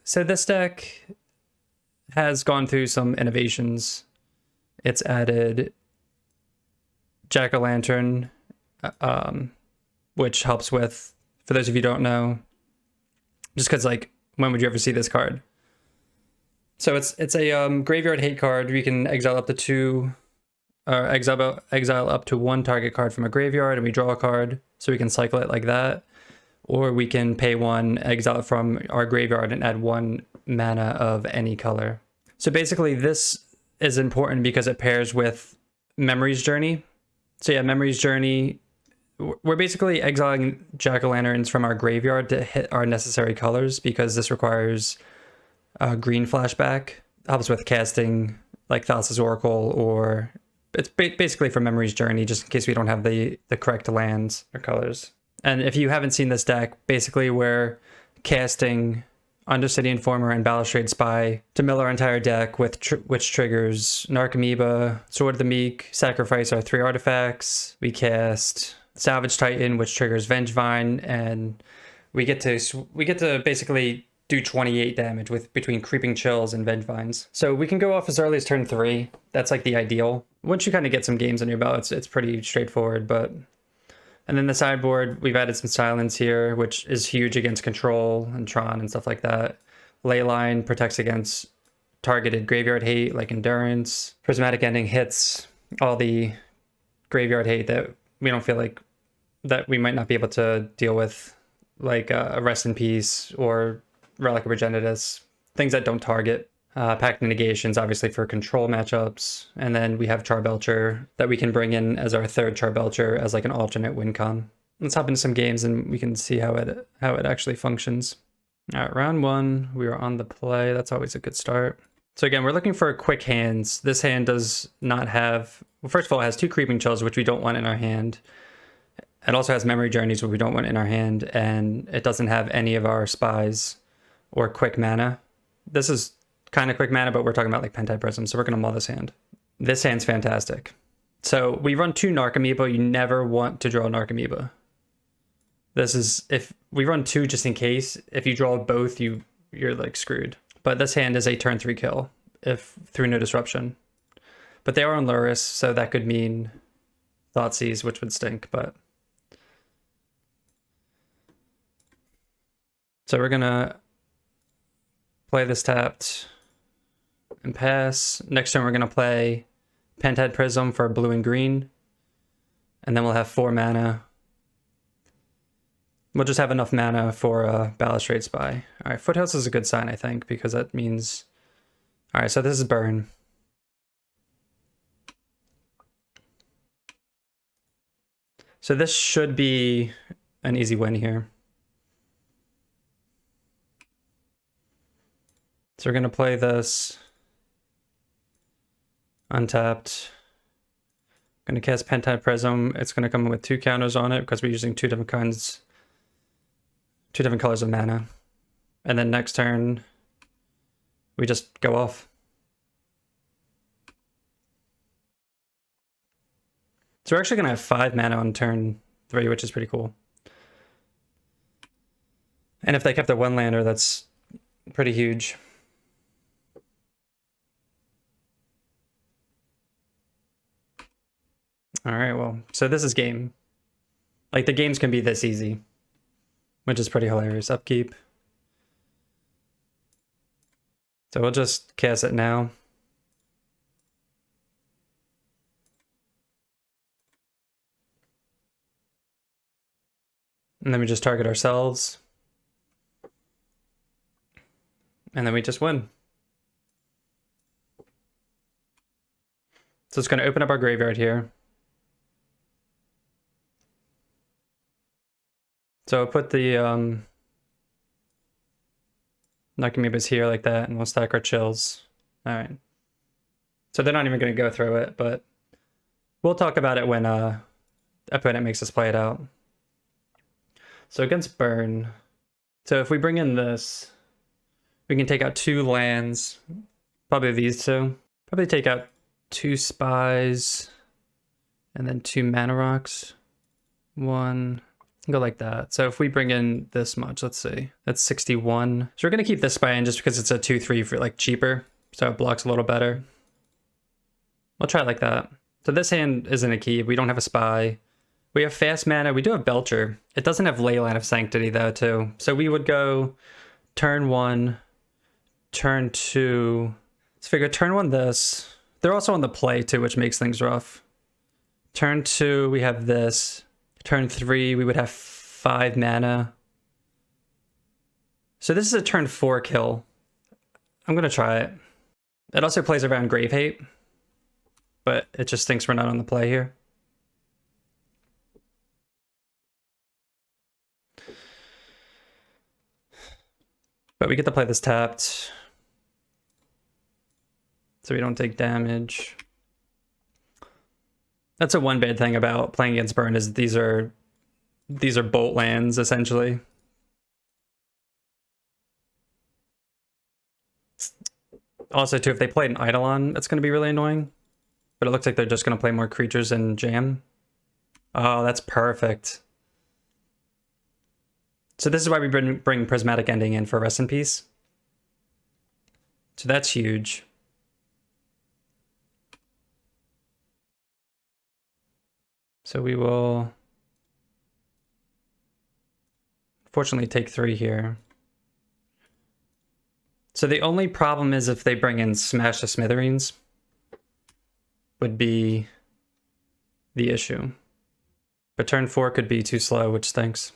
So this deck has gone through some innovations. It's added Jack-o'-lantern, which helps with, for those of you who don't know, just because, like, when would you ever see this card? So it's a graveyard hate card. You can exile up to two, or exile up to one target card from a graveyard, and we draw a card, so we can cycle it like that. Or we can pay one, exile it from our graveyard, and add 1 mana of any color. So basically, this is important because it pairs with Memory's Journey. So yeah, Memory's Journey, we're basically exiling Jack-o'-lanterns from our graveyard to hit our necessary colors, because this requires green flashback. Helps with casting like Thassa's Oracle, or it's basically for Memory's Journey, just in case we don't have the correct lands or colors. And if you haven't seen this deck, basically we're casting Undercity Informer and Balustrade Spy to mill our entire deck, with which triggers Narcomoeba, Sword of the Meek, sacrifice our 3 artifacts. We cast Salvage Titan, which triggers Vengevine, and we get to basically do 28 damage with between Creeping Chills and Vengevines. So we can go off as early as turn 3. That's like the ideal. Once you kind of get some games on your belt, it's pretty straightforward. But and then the sideboard, we've added some silence here, which is huge against Control and Tron and stuff like that. Leyline protects against targeted graveyard hate like Endurance. Prismatic Ending hits all the graveyard hate that we don't feel like that we might not be able to deal with, like a Rest in Peace or Relic of Progenitus, things that don't target. Pact Negations, obviously, for Control matchups. And then we have Charbelcher that we can bring in as our 3rd Charbelcher as like an alternate win con. Let's hop into some games and we can see how it actually functions. All right, round 1, we are on the play. That's always a good start. So again, we're looking for quick hands. This hand does not have, well, first of all, it has 2 Creeping Chills, which we don't want in our hand. It also has Memory Journeys, which we don't want in our hand, and it doesn't have any of our spies or quick mana. This is kind of quick mana, but we're talking about like Pentide Prism, so we're going to mull this hand. This hand's fantastic. So we run 2 Narcomoeba. You never want to draw Narcomoeba. This is, if we run 2 just in case, if you draw both, you're like screwed. But this hand is a turn 3 kill if through no disruption. But they are on Luris, so that could mean Thoughtseize, which would stink, but so we're gonna play this tapped and pass. Next turn, we're going to play Pentide Prism for blue and green. And then we'll have 4 mana. We'll just have enough mana for Balustrade Spy. All right, Foothills is a good sign, I think, because that means... All right, so this is burn. So this should be an easy win here. So we're going to play this untapped. I'm going to cast Pentide Prism. It's going to come with 2 counters on it because we're using 2 different kinds, 2 different colors of mana. And then next turn, we just go off. So we're actually going to have 5 mana on turn 3, which is pretty cool. And if they kept their 1-lander, that's pretty huge. All right, well, so this is game. Like, the games can be this easy, which is pretty hilarious. Upkeep. So we'll just cast it now. And then we just target ourselves. And then we just win. So it's going to open up our graveyard here. So I'll put the Narcomoebas here like that, and we'll stack our chills. All right. So they're not even going to go through it, but we'll talk about it when opponent makes us play it out. So against burn, so if we bring in this, we can take out 2 lands, probably these 2. Probably take out 2 spies, and then 2 mana rocks. 1, Go like that. So if we bring in this much, let's see, that's 61. So we're gonna keep this spy in just because it's a 2/3 for like cheaper, so it blocks a little better. We'll try it like that. So this hand isn't a key. We don't have a spy. We have fast mana. We do have Belcher. It doesn't have Leyline of Sanctity though too. So we would go turn 1, turn 2. Let's figure turn 1 this. They're also on the play too, which makes things rough. Turn 2, we have this. Turn 3, we would have 5 mana. So this is a turn 4 kill. I'm gonna try it. It also plays around Grave Hate, but it just thinks we're not on the play here. But we get to play this tapped, so we don't take damage. That's a one bad thing about playing against Burn is these are bolt lands essentially. Also too, if they played an Eidolon, that's going to be really annoying. But it looks like they're just going to play more creatures and jam. Oh, that's perfect. So this is why we bring Prismatic Ending in for Rest in Peace. So that's huge. So we will fortunately take 3 here. So the only problem is if they bring in Smash the Smithereens would be the issue. But turn 4 could be too slow, which stinks.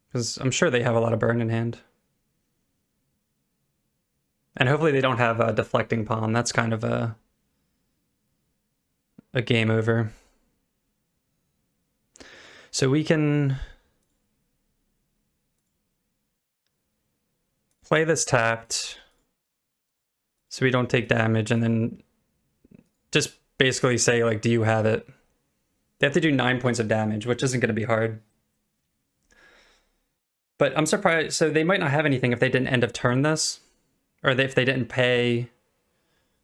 Because I'm sure they have a lot of burn in hand. And hopefully they don't have a Deflecting Palm. That's kind of a game over. So we can play this tapped so we don't take damage, and then just basically say, like, do you have it? They have to do 9 points of damage, which isn't going to be hard. But I'm surprised, so they might not have anything if they didn't end of turn this, or if they didn't pay.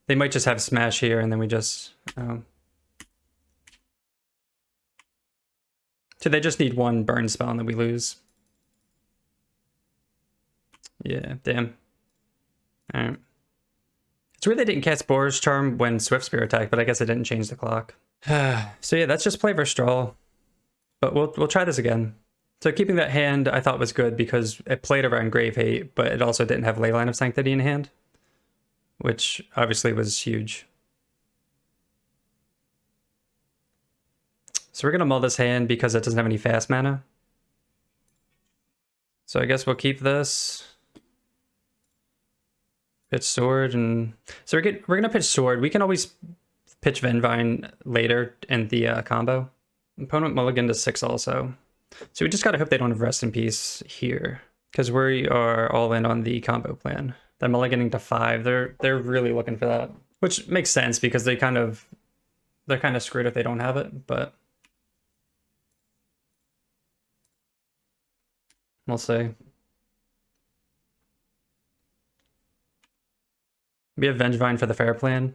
They might just have Smash here, and then we just... So they just need 1 burn spell and then we lose. Yeah, damn. Alright. It's weird they didn't cast Boar's Charm when Swift Spear attacked, but I guess it didn't change the clock. So yeah, that's just play versus draw. But we'll try this again. So keeping that hand I thought was good because it played around Grave Hate, but it also didn't have Leyline of Sanctity in hand, which obviously was huge. So we're going to mull this hand because it doesn't have any fast mana. So I guess we'll keep this. Pitch Sword, and so we're going to pitch Sword. We can always pitch Vengevine later in the combo. Opponent mulligan to 6 also. So we just got to hope they don't have Rest in Peace here, because we are all in on the combo plan. They're mulliganing to 5. They're really looking for that, which makes sense because they're kind of screwed if they don't have it, but we'll see. We have Vengevine for the fair plan.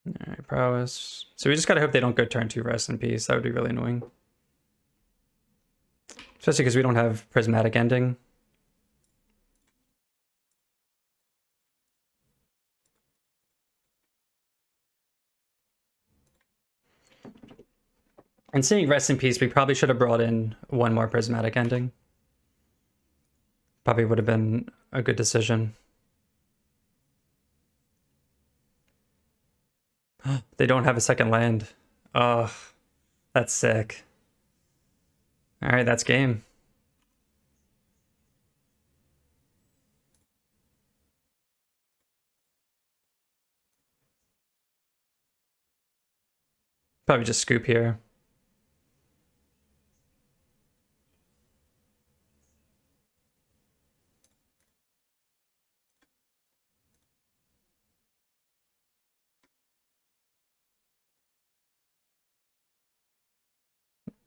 Alright, prowess. So we just gotta hope they don't go turn 2 Rest in Peace. That would be really annoying. Especially because we don't have Prismatic Ending. And seeing Rest in Peace, we probably should have brought in 1 more Prismatic Ending. Probably would have been a good decision. They don't have a second land. Oh, that's sick. Alright, that's game. Probably just scoop here.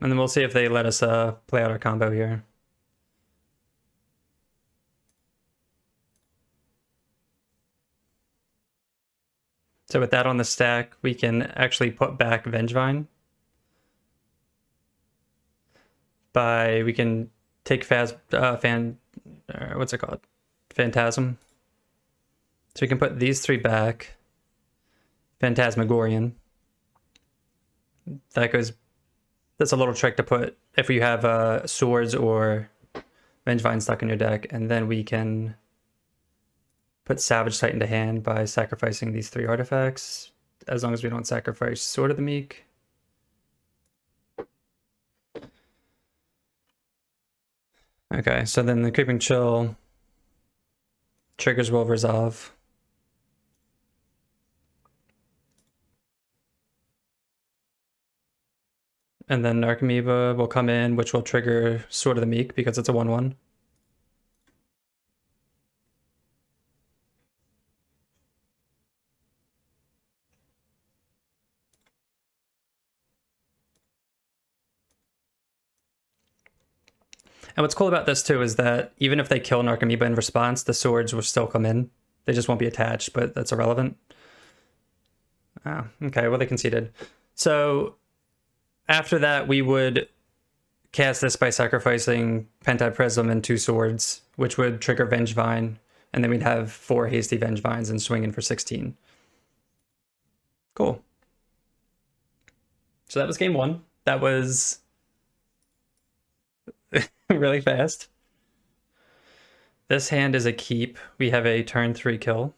And then we'll see if they let us play out our combo here. So with that on the stack, we can actually put back Vengevine. We can take what's it called? Phantasm. So we can put these three back. Phantasmagorian. That's a little trick to put if you have swords or Vengevine stuck in your deck, and then we can put Salvage Titan to hand by sacrificing these three artifacts, as long as we don't sacrifice Sword of the Meek. Okay, so then the Creeping Chill triggers will resolve. And then Narcomoeba will come in, which will trigger Sword of the Meek because it's a 1/1. And what's cool about this too is that even if they kill Narcomoeba in response, the swords will still come in. They just won't be attached, but that's irrelevant. Oh, okay, well they conceded. So after that, we would cast this by sacrificing Pentad Prism and 2 swords, which would trigger Vengevine, and then we'd have 4 hasty Vengevines and swing in for 16. Cool. So that was game 1. That was really fast. This hand is a keep. We have a turn 3 kill.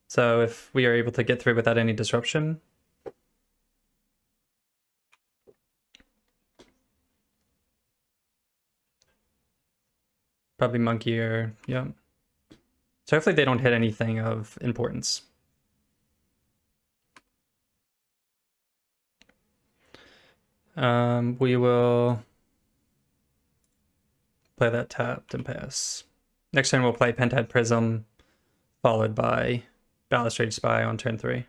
So if we are able to get through without any disruption, probably monkey or, yeah. So hopefully they don't hit anything of importance. We will play that tapped and pass. Next turn we'll play Pentad Prism, followed by Balustrade Spy on turn 3.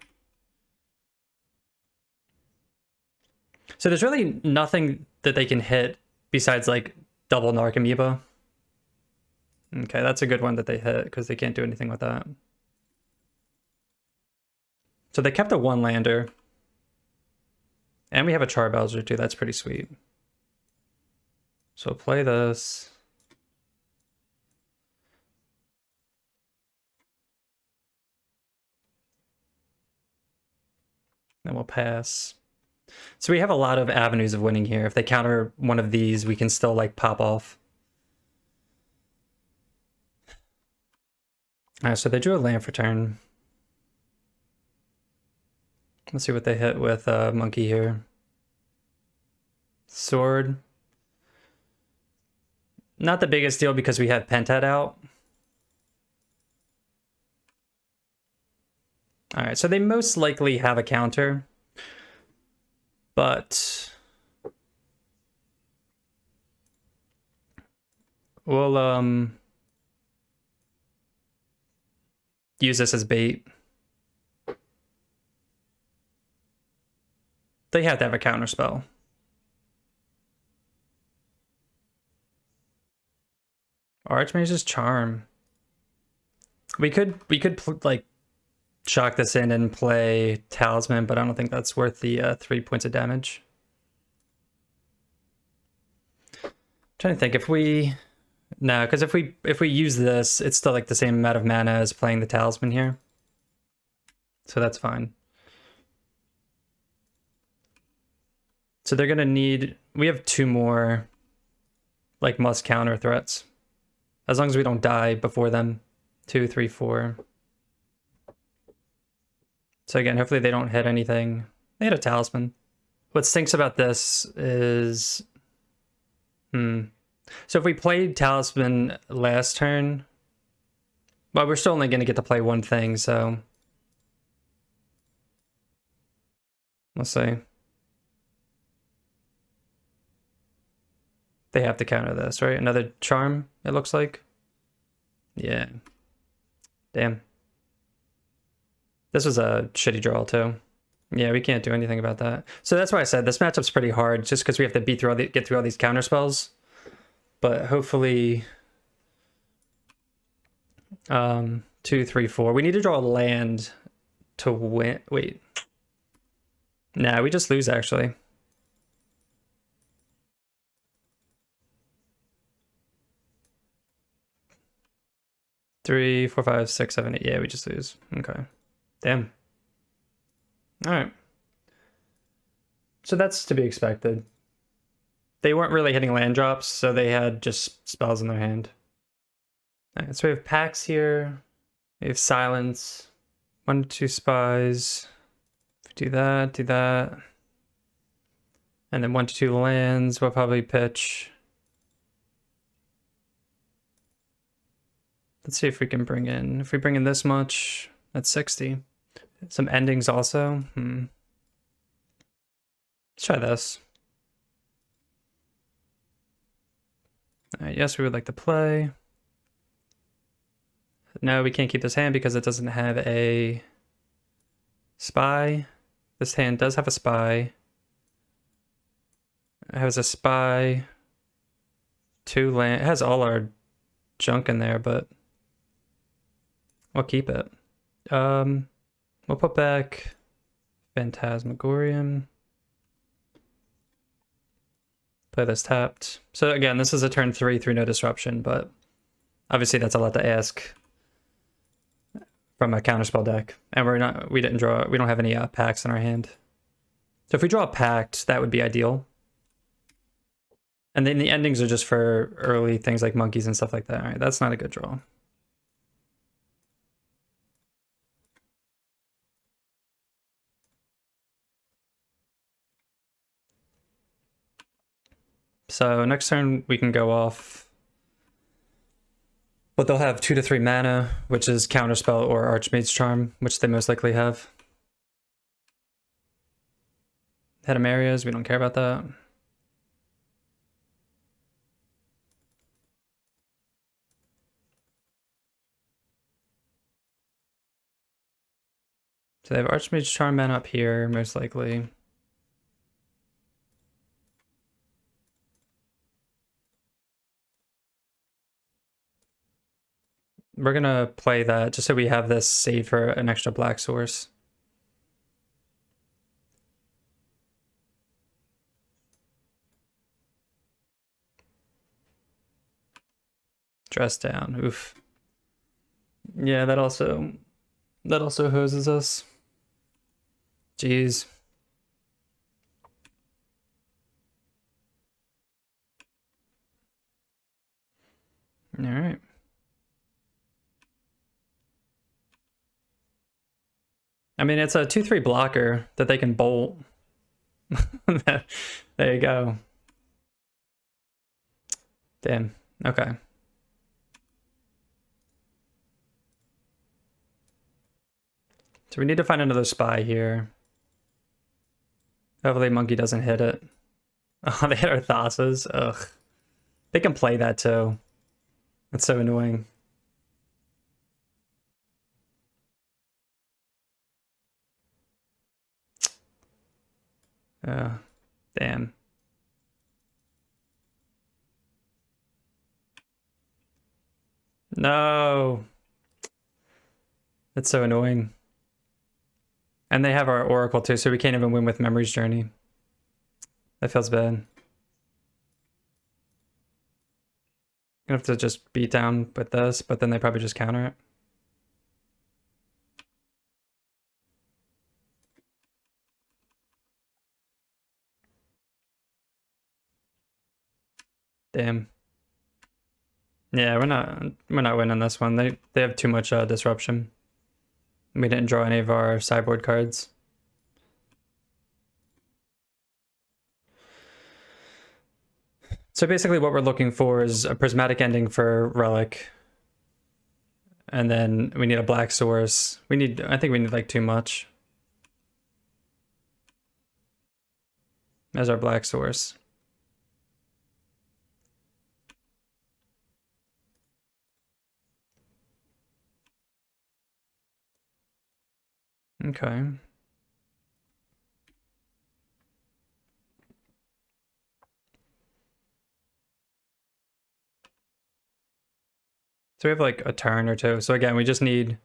So there's really nothing that they can hit besides like double Narcomoeba. Okay, that's a good one that they hit because they can't do anything with that. So they kept a 1-lander. And we have a Charbelcher too, that's pretty sweet. So play this. Then we'll pass. So we have a lot of avenues of winning here. If they counter one of these, we can still like pop off. All right, so they drew a land for turn. Let's see what they hit with monkey here. Sword. Not the biggest deal because we have Pentad out. All right, so they most likely have a counter, but we'll use this as bait. They have to have a counter spell. Archmage's Charm. We could like shock this in and play Talisman, but I don't think that's worth the 3 points of damage. I'm trying to think if we no, because if we use this, it's still like the same amount of mana as playing the Talisman here. So that's fine. So they're gonna need, we have 2 more like must counter threats. As long as we don't die before them. 2, 3, 4. So again, hopefully they don't hit anything. They had a Talisman. What stinks about this is, so if we played Talisman last turn, well, we're still only going to get to play one thing, so let's see. They have to counter this, right? Another charm, it looks like. Yeah. Damn. This was a shitty draw, too. Yeah, we can't do anything about that. So that's why I said this matchup's pretty hard, just because we have to get through all these counter spells. But hopefully 2 2, 3, 4. We need to draw a land to win. Wait. Nah, we just lose actually. Three, four, five, six, seven, eight. Yeah, we just lose. Okay. Damn. All right. So that's to be expected. They weren't really hitting land drops, so they had just spells in their hand. All right, so we have packs here. We have silence. 1 to 2 spies. Do that, do that. And then 1 to 2 lands. We'll probably pitch. Let's see if we can bring in. If we bring in this much, that's 60. Some endings also. Let's try this. All right, yes, we would like to play. No, we can't keep this hand because it doesn't have a spy. This hand does have a spy. It has a spy. 2 land. It has all our junk in there, but we'll keep it. We'll put back Phantasmagorium. Play this tapped. So again, this is a turn 3 through no disruption, but obviously that's a lot to ask from a counterspell deck. And we don't have any packs in our hand. So if we draw a pact, that would be ideal. And then the endings are just for early things like monkeys and stuff like that. All right, that's not a good draw. So next turn we can go off, but they'll have 2 to 3 mana, which is Counterspell or Archmage's Charm, which they most likely have. Head areas, we don't care about that. So they have Archmage's Charm mana up here, most likely. We're gonna play that just so we have this saved for an extra black source. Dress down. Oof. Yeah, that also hoses us. Jeez. All right. I mean, it's a 2/3 blocker that they can bolt. There you go. Damn. Okay. So we need to find another spy here. Hopefully Monkey doesn't hit it. Oh, they hit our Thassa's. Ugh. They can play that too. That's so annoying. Damn. No. That's so annoying. And they have our Oracle too, so we can't even win with Memory's Journey. That feels bad. Gonna have to just beat down with this, but then they probably just counter it. Damn. Yeah, we're not winning this one. They have too much disruption. We didn't draw any of our sideboard cards. So basically what we're looking for is a prismatic ending for Relic. And then we need a black source. I think we need like too much as our black source. Okay. So we have like a turn or two. So again, we just need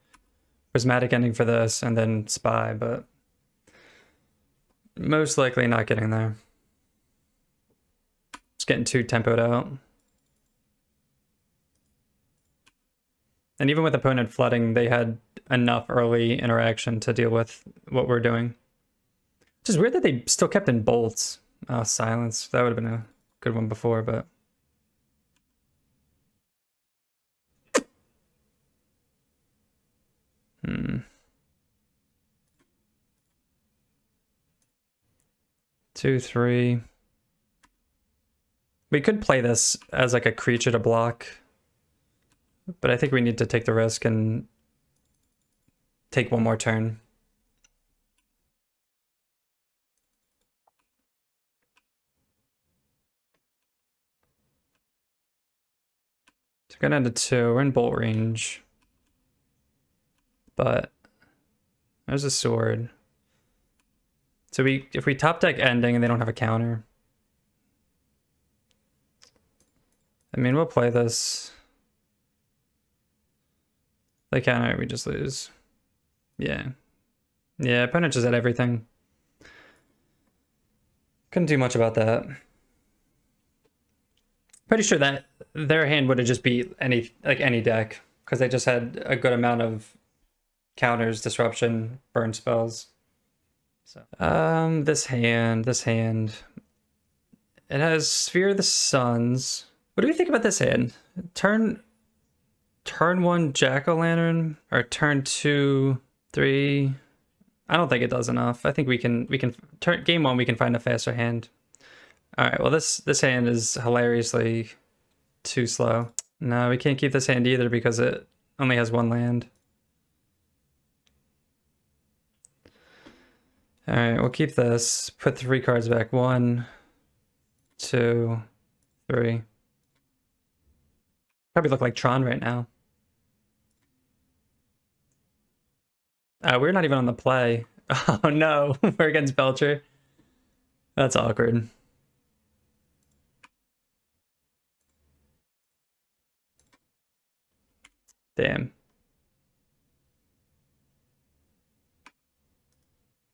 Prismatic Ending for this and then Spy, but most likely not getting there. It's getting too tempoed out. And even with opponent flooding, they had enough early interaction to deal with what we're doing. Which is weird that they still kept in bolts. Oh, silence. That would have been a good one before, but... Two, three. We could play this as like a creature to block, but I think we need to take the risk and take one more turn. So we're going to 2. We're in bolt range. But there's a sword. So if we top deck Ending and they don't have a counter. I mean, we'll play this. They counter, we just lose. Yeah. Yeah, opponent just had everything. Couldn't do much about that. Pretty sure that their hand would have just beat any deck, because they just had a good amount of counters, disruption, burn spells. So this hand. It has Sphere of the Suns. What do we think about this hand? Turn 1 Jack-o'-lantern, or turn 2, 3. I don't think it does enough. I think we can turn game 1 we can find a faster hand. All right, well this hand is hilariously too slow. No, we can't keep this hand either because it only has 1 land. All right, we'll keep this. Put 3 cards back. 1, 2, 3. Probably look like Tron right now. We're not even on the play. Oh no, we're against Belcher. That's awkward. Damn.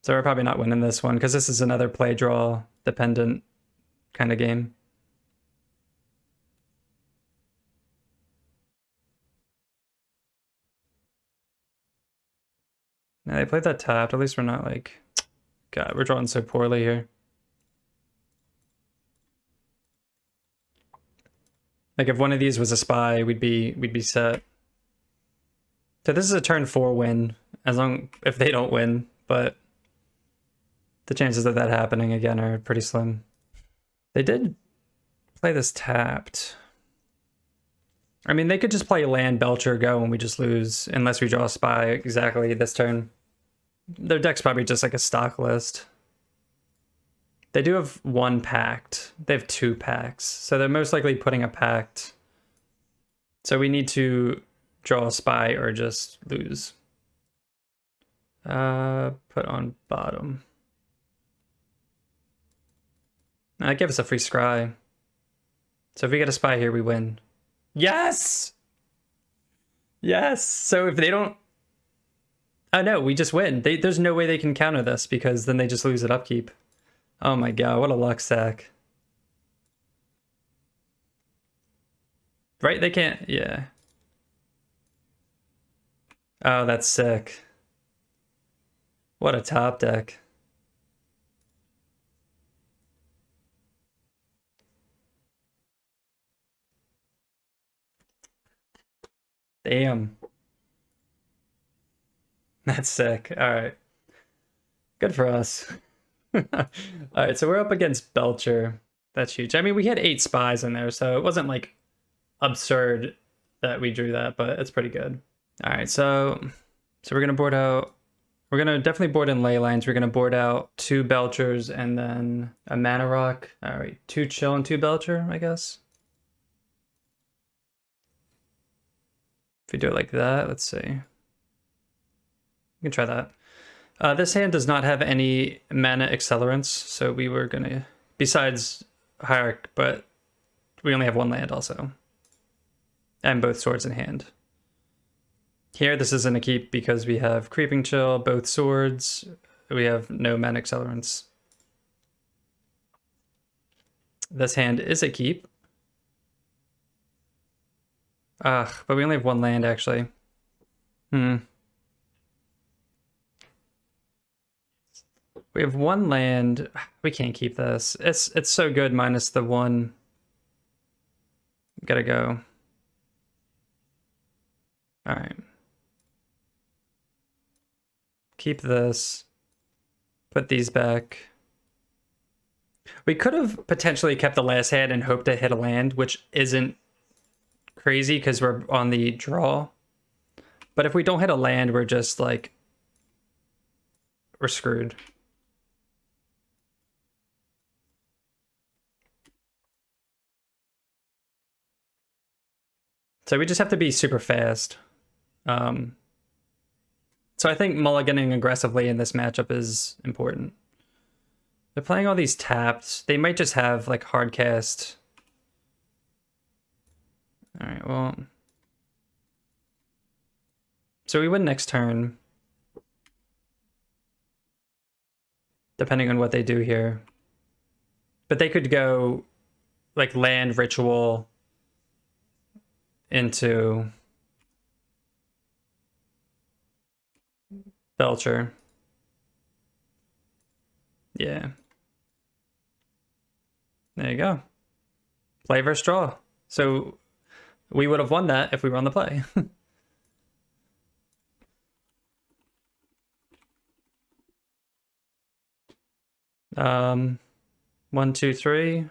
So we're probably not winning this one because this is another play draw dependent kind of game. Now they played that tapped. At least we're not like... God, we're drawing so poorly here. Like if one of these was a spy, we'd be set. So this is a turn 4 win, if they don't win, but the chances of that happening again are pretty slim. They did play this tapped. I mean, they could just play land, Belcher, go, and we just lose unless we draw a spy exactly this turn. Their deck's probably just like a stock list. They do have 1 pact. They have 2 packs. So they're most likely putting a pact. So we need to draw a spy or just lose. Put on bottom. Give us a free scry. So if we get a spy here, we win. Yes! Yes! So if they don't... Oh no, we just win. There's no way they can counter this because then they just lose at upkeep. Oh my god, what a luck sack. Right, they can't... Yeah. Oh, that's sick. What a top deck. Damn. That's sick. All right. Good for us. All right, so we're up against Belcher. That's huge. I mean, we had 8 spies in there, so it wasn't like absurd that we drew that, but it's pretty good. All right, so we're gonna board out. We're gonna definitely board in ley lines. We're gonna board out 2 Belchers and then a Mana Rock. All right, 2 Chill and 2 Belcher, I guess. If we do it like that, let's see. We can try that. This hand does not have any mana accelerants, so we were gonna, besides Hierarch, but we only have 1 land also. and both swords in hand. Here, this isn't a keep because we have Creeping Chill, both swords. We have no mana accelerants. This hand is a keep. But we only have one land, actually. We have one land. We can't keep this. It's so good minus the one. Gotta go. All right. Keep this. Put these back. We could have potentially kept the last hand and hoped to hit a land, which isn't crazy because we're on the draw. But if we don't hit a land, we're just like, we're screwed. So we just have to be super fast. So I think mulliganing aggressively in this matchup is important. They're playing all these tapped. They might just have like hard cast. All right, well. So we win next turn. Depending on what they do here. But they could go like land ritual into Belcher. Yeah. There you go. Play versus draw. So we would have won that if we were on the play. 1, 2, 3.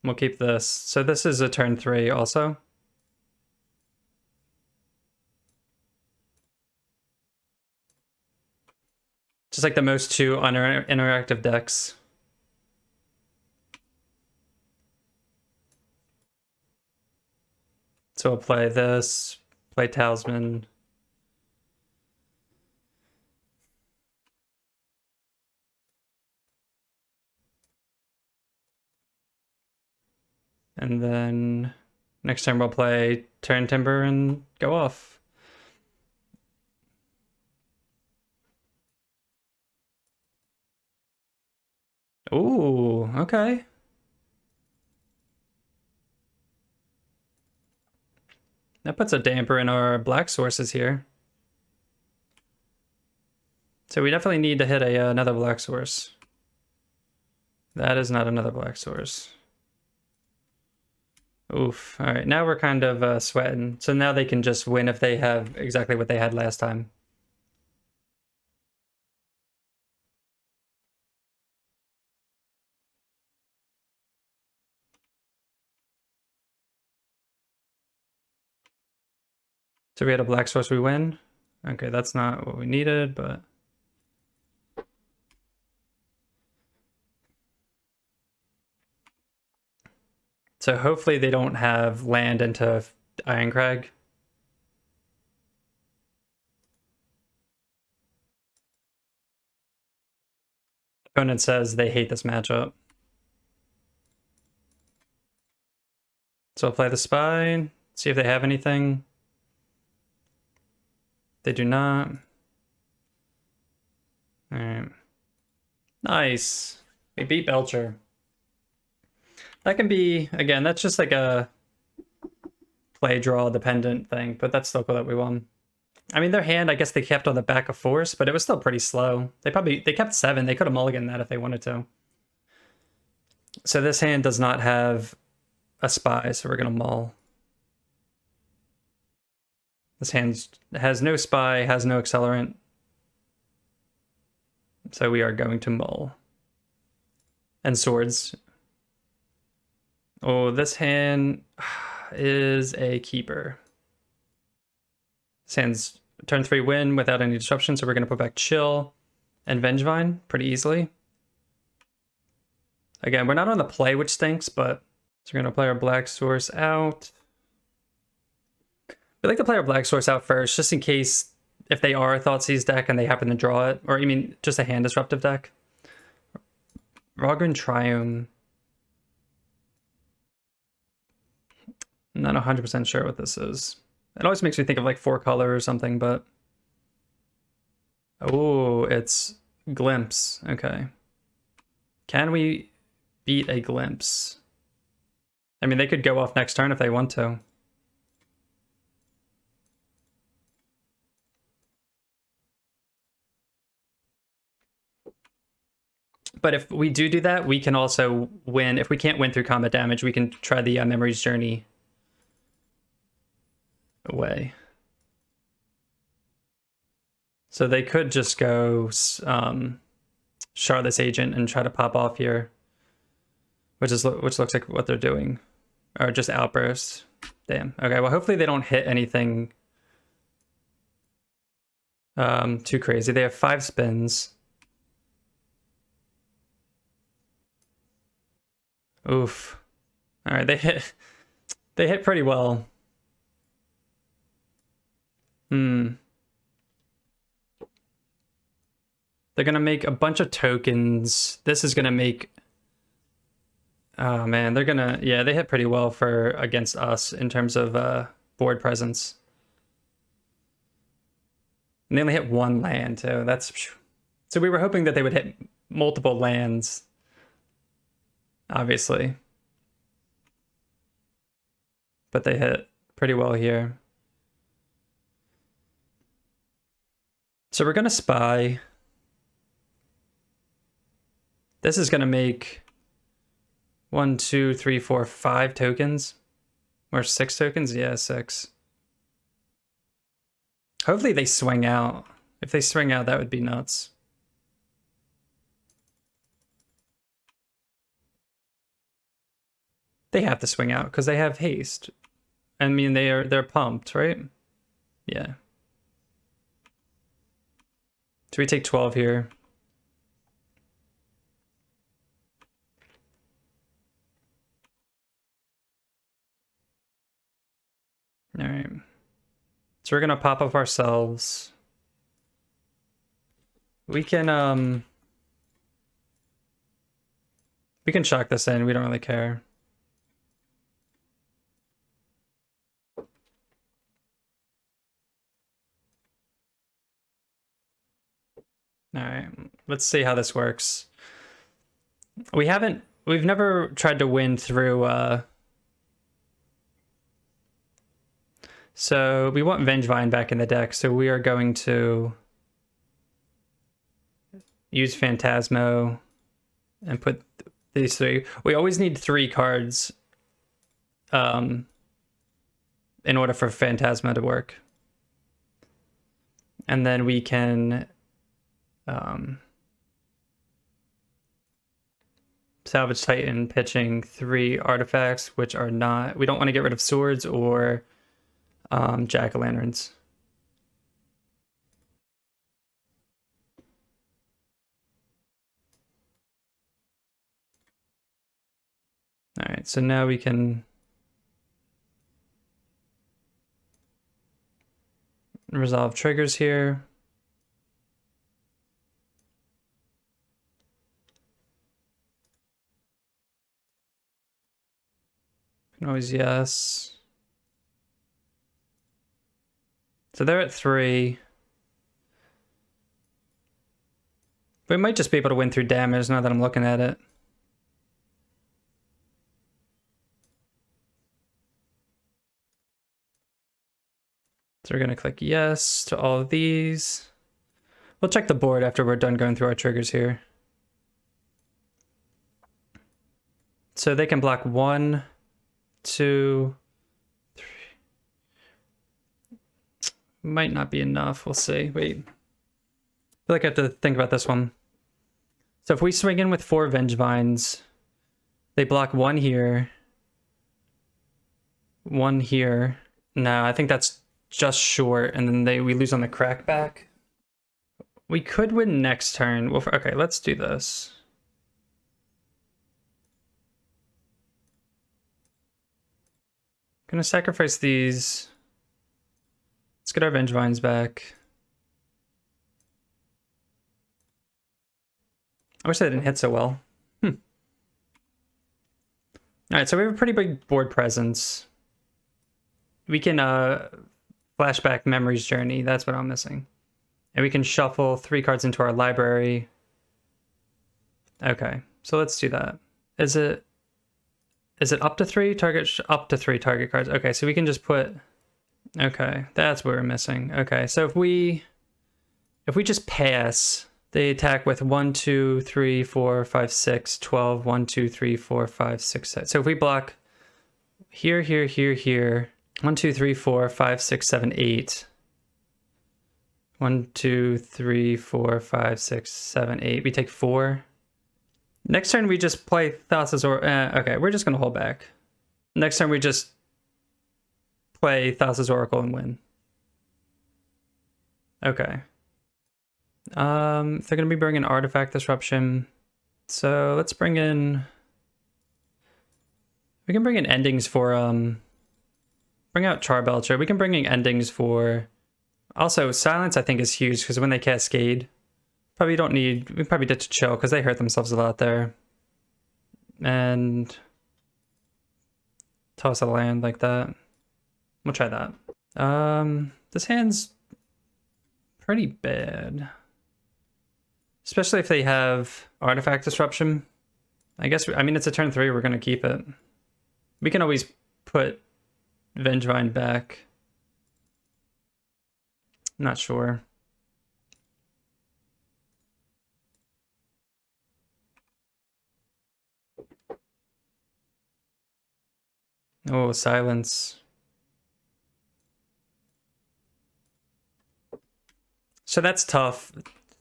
We'll keep this. So this is a turn 3 also. Just like the most two interactive decks. So we'll play this, play Talisman. And then next turn we'll play Turn Timber and go off. Ooh, okay. That puts a damper in our black sources here. So we definitely need to hit another black source. That is not another black source. Oof. All right, now we're kind of sweating. So now they can just win if they have exactly what they had last time. So we had a black source, we win. Okay, that's not what we needed, but... So hopefully they don't have land into Ironcrag. Opponent says they hate this matchup. So I'll play the Spy, see if they have anything. They do not. All right. Nice. We beat Belcher. That can be, again, that's just like a play draw dependent thing, but that's still cool that we won. I mean, their hand, I guess they kept on the back of Force, but it was still pretty slow. They kept 7. They could have mulliganed that if they wanted to. So this hand does not have a Spy, so we're going to mull. This hand has no Spy, has no accelerant. So we are going to mull. And swords. Oh, this hand is a keeper. This hand's turn 3 win without any disruption, so we're going to put back Chill and Vengevine pretty easily. Again, we're not on the play, which stinks, but so we're going to play our black source out. We like to play our black source out first, just in case if they are a Thoughtseize deck and they happen to draw it, or you mean just a hand disruptive deck. Rogren Triume. I'm not 100% sure what this is. It always makes me think of like 4-color or something, but... Oh, it's Glimpse. Okay. Can we beat a Glimpse? I mean, they could go off next turn if they want to. But if we do that, we can also win. If we can't win through combat damage, we can try the Memory's Journey away. So they could just go Charlotte's Agent and try to pop off here, which looks like what they're doing, or just Outburst. Damn. Okay. Well, hopefully they don't hit anything too crazy. They have 5 spins. Oof. All right, they hit pretty well. They're gonna make a bunch of tokens. This is gonna make... Oh man, they're gonna... Yeah, they hit pretty well for against us in terms of board presence. And they only hit 1 land too. That's... So we were hoping that they would hit multiple lands, obviously. But they hit pretty well here. So we're gonna Spy. This is gonna make 1, 2, 3, 4, 5 tokens. Or 6 tokens? Yeah, 6. Hopefully they swing out. If they swing out, that would be nuts. They have to swing out because they have haste. I mean, they're pumped, right? Yeah. So we take 12 here. All right. So we're gonna pop up ourselves. We can shock this in. We don't really care. All right, let's see how this works. We've never tried to win through, so we want Vengevine back in the deck, so we are going to use Phantasmo and put these 3. We always need 3 cards in order for Phantasmo to work. And then we can Salvage Titan pitching 3 artifacts, which are not... We don't want to get rid of swords or jack-o'-lanterns. All right, so now we can resolve triggers here. Can always yes. So they're at 3. We might just be able to win through damage now that I'm looking at it. So we're gonna click yes to all of these. We'll check the board after we're done going through our triggers here. So they can block 1, 2, 3. Might not be enough. We'll see. Wait. I feel like I have to think about this one. So if we swing in with 4 Vengevines, they block 1 here, 1 here. No, I think that's just short, and then we lose on the crackback. We could win next turn. Well, okay, let's do this. Gonna sacrifice these. Let's get our Vengevines back. I wish that didn't hit so well. All right, so we have a pretty big board presence. we can flashback Memory's Journey. That's what I'm missing. And we can shuffle 3 cards into our library. Okay, so let's do that. Is it up to 3 target? Up to 3 target cards. Okay, so we can just put. Okay, that's what we're missing. Okay, so if we just pass, they attack with 1, 2, 3, 4, 5, 6, 12, 1, 2, 3, 4, 5, 6, 7. So if we block here, here, here, here, 1, 2, 3, 4, 5, 6, 7, 8. 1, 2, 3, 4, 5, 6, 7, 8. We take 4. Next turn we just play Thassa's okay, we're just gonna hold back. Next turn we just play Thassa's Oracle and win. Okay. They're gonna be bringing Artifact Disruption. So let's bring in. We can bring in endings for bring out Charbelcher. We can bring in endings for. Also, Silence I think is huge because when they cascade, we probably get to chill because they hurt themselves a lot there. And toss a land like that. We'll try that. This hand's pretty bad. Especially if they have Artifact Disruption. I guess, I mean, it's a turn 3, we're going to keep it. We can always put Vengevine back. Not sure. Oh, Silence. So that's tough,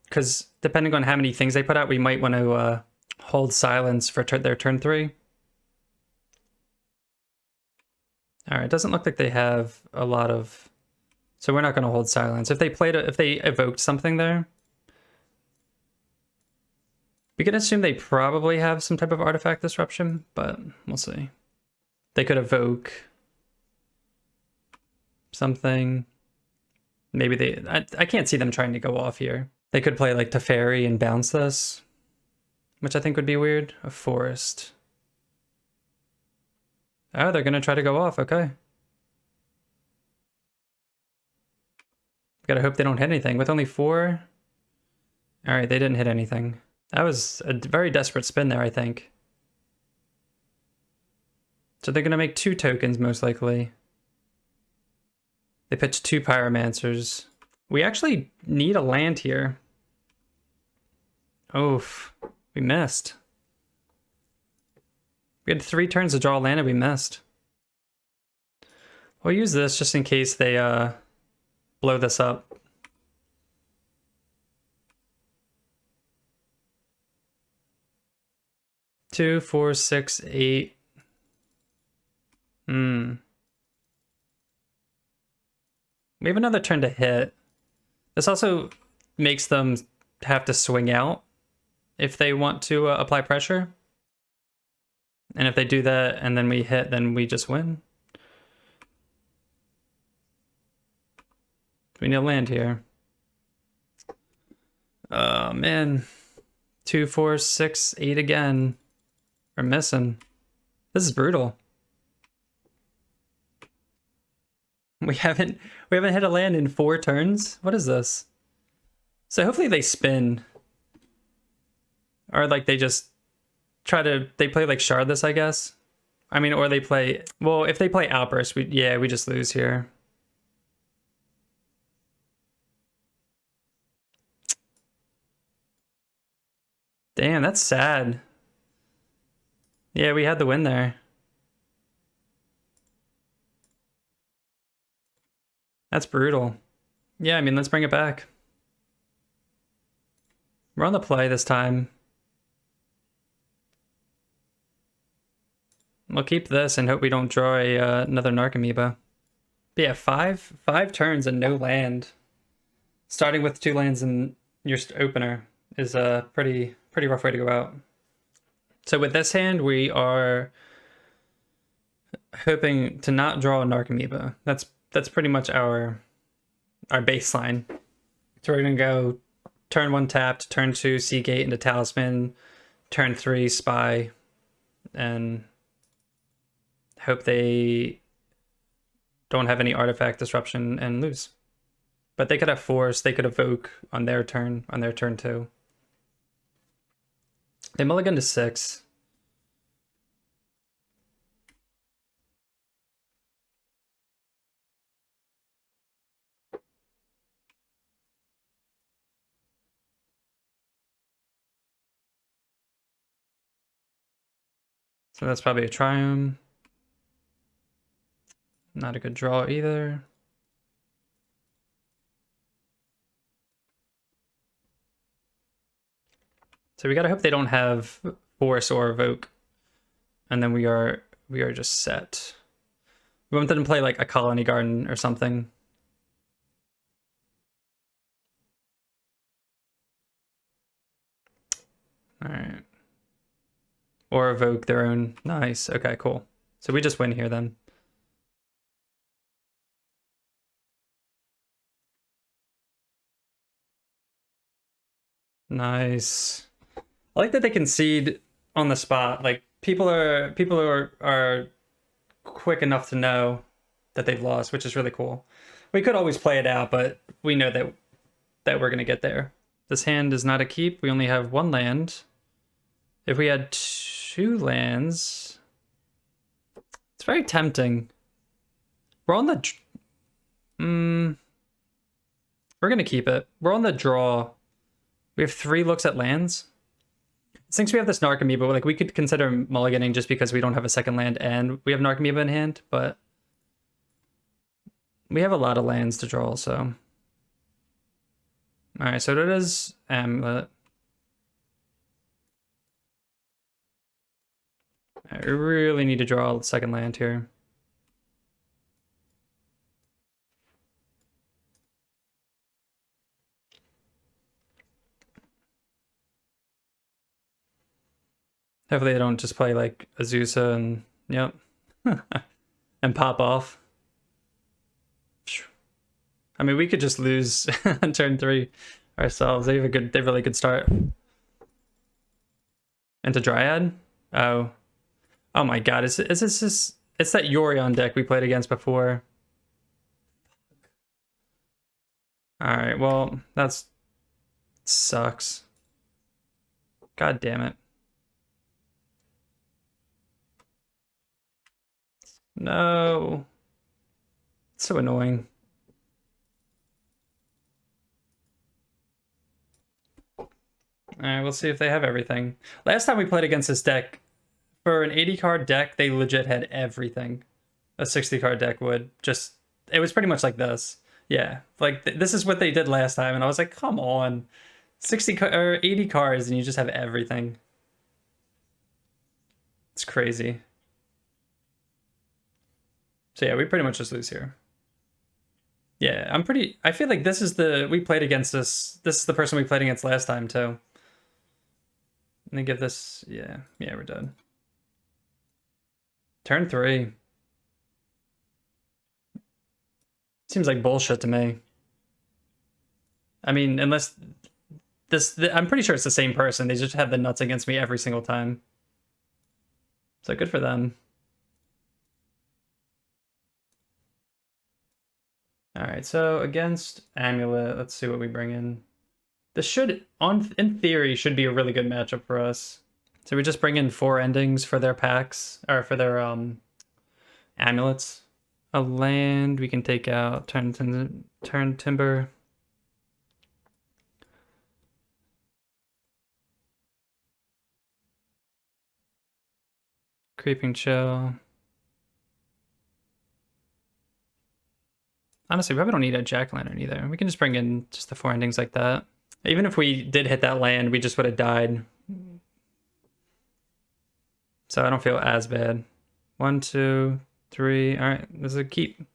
because depending on how many things they put out, we might want to hold Silence for their turn 3. All right, doesn't look like they have a lot of... So we're not going to hold Silence. If they evoked something there, we can assume they probably have some type of Artifact Disruption, but we'll see. They could evoke something. Maybe I can't see them trying to go off here. They could play like Teferi and bounce this, which I think would be weird. A Forest. Oh, they're going to try to go off. Okay. Gotta hope they don't hit anything. With only 4. All right, they didn't hit anything. That was a very desperate spin there, I think. So they're gonna make 2 tokens, most likely. They pitched 2 Pyromancers. We actually need a land here. Oof, we missed. We had 3 turns to draw a land and we missed. We'll use this just in case they blow this up. Two, 4, 6, 8. We have another turn to hit. This also makes them have to swing out if they want to apply pressure. And if they do that and then we hit, then we just win. We need a land here. Oh man. 2, 4, 6, 8 again. We're missing. This is brutal. We haven't hit a land in 4 turns. What is this? So hopefully they spin. Or like they just they play like Shard this, I guess. I mean, or they play, well, if they play Outburst, we just lose here. Damn, that's sad. Yeah, we had the win there. That's brutal. Yeah, I mean, let's bring it back. We're on the play this time. We'll keep this and hope we don't draw another Narcomoeba. But yeah, five turns and no land. Starting with 2 lands in your opener is a pretty rough way to go out. So with this hand, we are hoping to not draw a Narcomoeba. That's pretty much our baseline. So we're gonna go turn 1 tapped, turn 2 Seagate into Talisman, turn 3 Spy, and hope they don't have any artifact disruption and lose. But they could have force, they could evoke on their turn too. They mulligan to 6. So that's probably a triumph. Not a good draw either. So we gotta hope they don't have force or evoke. And then we are just set. We want them to play like a colony garden or something. Alright. Or evoke their own. Nice. Okay, cool. So we just win here then. Nice. I like that they concede on the spot. Like people are quick enough to know that they've lost, which is really cool. We could always play it out, but we know that we're gonna get there. This hand is not a keep. We only have 1 land. If we had 2 lands, it's very tempting. We're on the we're gonna keep it. We're on the draw. We have 3 looks at lands. Since we have this Narcomoeba, like we could consider mulliganing just because we don't have a second land and we have Narcomoeba in hand, but we have a lot of lands to draw, so. Alright, so it is Amulet. I really need to draw a second land here. Hopefully I don't just play like Azusa and, yep, and pop off. I mean, we could just lose on turn 3 ourselves. They have a really good start. Into Dryad? Oh. Oh my god, is this just... It's that Yorion deck we played against before. Alright, well, that's... sucks. God damn it. No. It's so annoying. Alright, we'll see if they have everything. Last time we played against this deck, for an 80 card deck, they legit had everything. A 60 card deck would. Just, it was pretty much like this. Yeah, like this is what they did last time, and I was like, come on. 60 or 80 cards and you just have everything. It's crazy. So yeah, we pretty much just lose here. Yeah, I feel like this is we played against this is the person we played against last time too. And then give this, yeah, we're done. Turn 3. Seems like bullshit to me. I mean, unless I'm pretty sure it's the same person. They just have the nuts against me every single time. So good for them. Alright, so against Amulet, let's see what we bring in. This should, in theory, should be a really good matchup for us. So we just bring in 4 endings for their packs, or for their amulets. A land we can take out, turn timber. Creeping Chill. Honestly, we probably don't need a jack-o'-lantern either. We can just bring in just the 4 endings like that. Even if we did hit that land, we just would have died. So I don't feel as bad. 1, 2, 3. All right, this is a keep.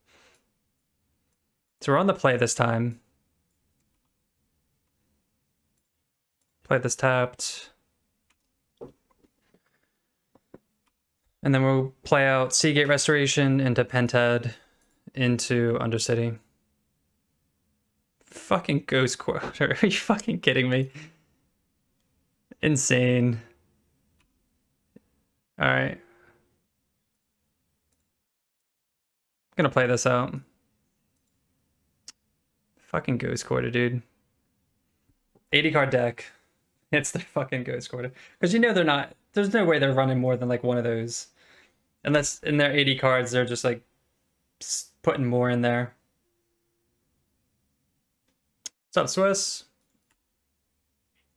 So we're on the play this time. Play this tapped. And then we'll play out Seagate Restoration into Pentad into Undercity. Fucking Ghost Quarter. Are you fucking kidding me? Insane. Alright. gonna play this out. Fucking Ghost Quarter, dude. 80 card deck. It's the fucking Ghost Quarter. Because you know they're not, there's no way they're running more than like one of those. Unless in their 80 cards, they're just like putting more in there. What's up, Swiss?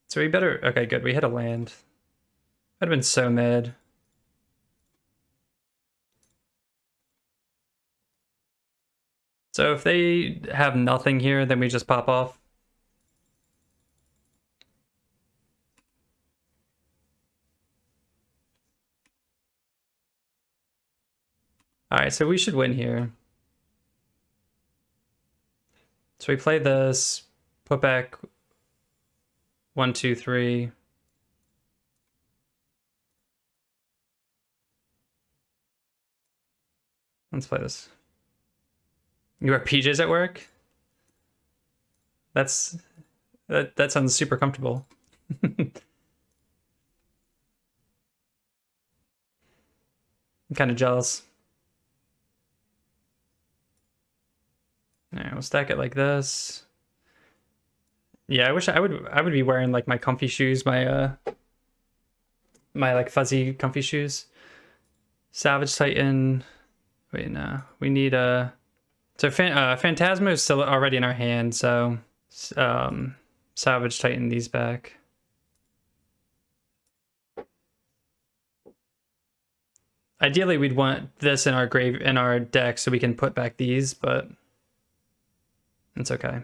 So we better, okay, good. We hit a land. I'd have been so mad. So if they have nothing here, then we just pop off. All right, so we should win here. So we play this, put back 1, 2, 3. Let's play this. You wear PJs at work? That sounds super comfortable. I'm kind of jealous. All right, we'll stack it like this. Yeah, I wish I would be wearing like my comfy shoes, my my like fuzzy comfy shoes. Salvage Titan. Wait, no. We need a so Phantasma is still already in our hand, so Salvage Titan these back. Ideally, we'd want this in our deck so we can put back these, but it's okay.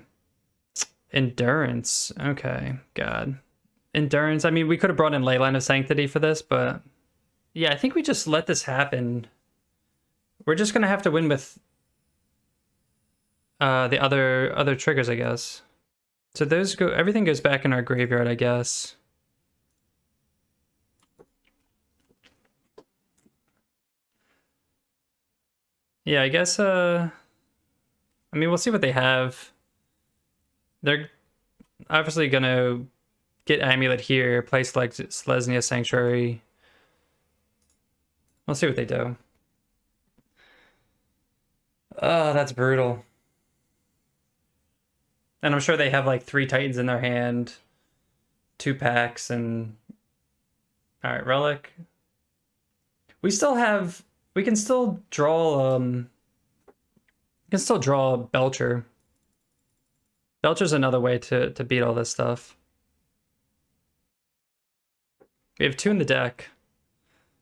Endurance. Okay, God. Endurance. I mean, we could have brought in Leyline of Sanctity for this, but yeah, I think we just let this happen. We're just gonna have to win with the other triggers, I guess. So those go. Everything goes back in our graveyard, I guess. Yeah, I guess. I mean, we'll see what they have. They're obviously gonna get Amulet here, place like Selesnya Sanctuary. We'll see what they do. Oh, that's brutal. And I'm sure they have like 3 Titans in their hand, 2 packs, and all right, Relic. We can still draw Belcher. Belcher's another way to beat all this stuff. We have 2 in the deck.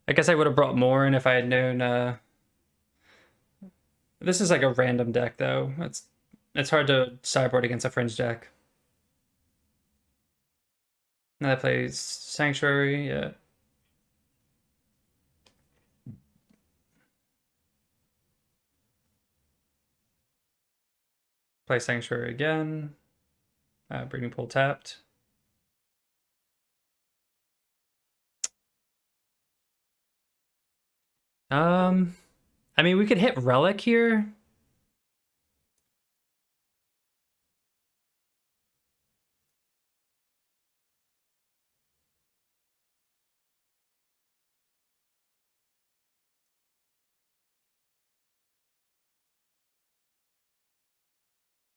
I guess I would have brought more in if I had known this is like a random deck though. It's hard to sideboard against a fringe deck. Now that plays Sanctuary, yeah. Play Sanctuary again. Breeding Pool tapped. I mean, we could hit Relic here.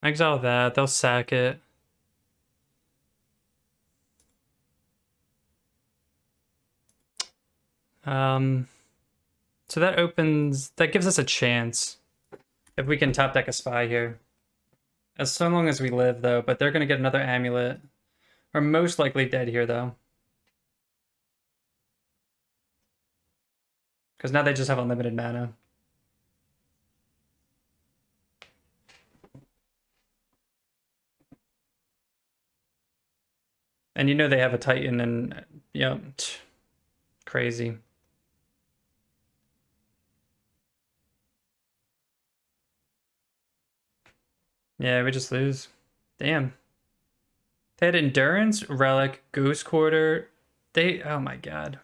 Exile that, they'll sack it. So that gives us a chance if we can top deck a Spy here. As so long as we live though, but they're gonna get another Amulet. We're most likely dead here though. Because now they just have unlimited mana. And you know they have a Titan and, yeah, crazy. Yeah, we just lose. Damn. They had Endurance, Relic, Ghost Quarter. Oh my god.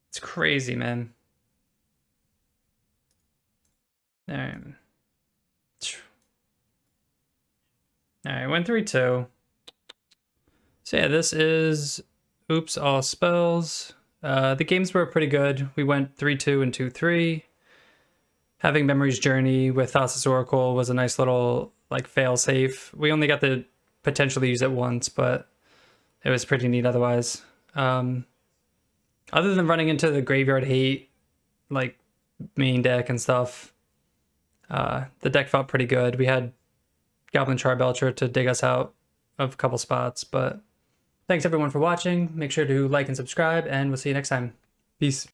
It's crazy, man. Alright. Alright, went 3-2. So yeah, this is Oops All Spells. The games were pretty good. We went 3-2 and 2-3. Having Memory's Journey with Thassa's Oracle was a nice little like fail safe. We only got to potentially use it once, but it was pretty neat otherwise. Other than running into the Graveyard Hate like main deck and stuff, the deck felt pretty good. We had Goblin Charbelcher to dig us out of a couple spots, but thanks everyone for watching. Make sure to like and subscribe, and we'll see you next time. Peace.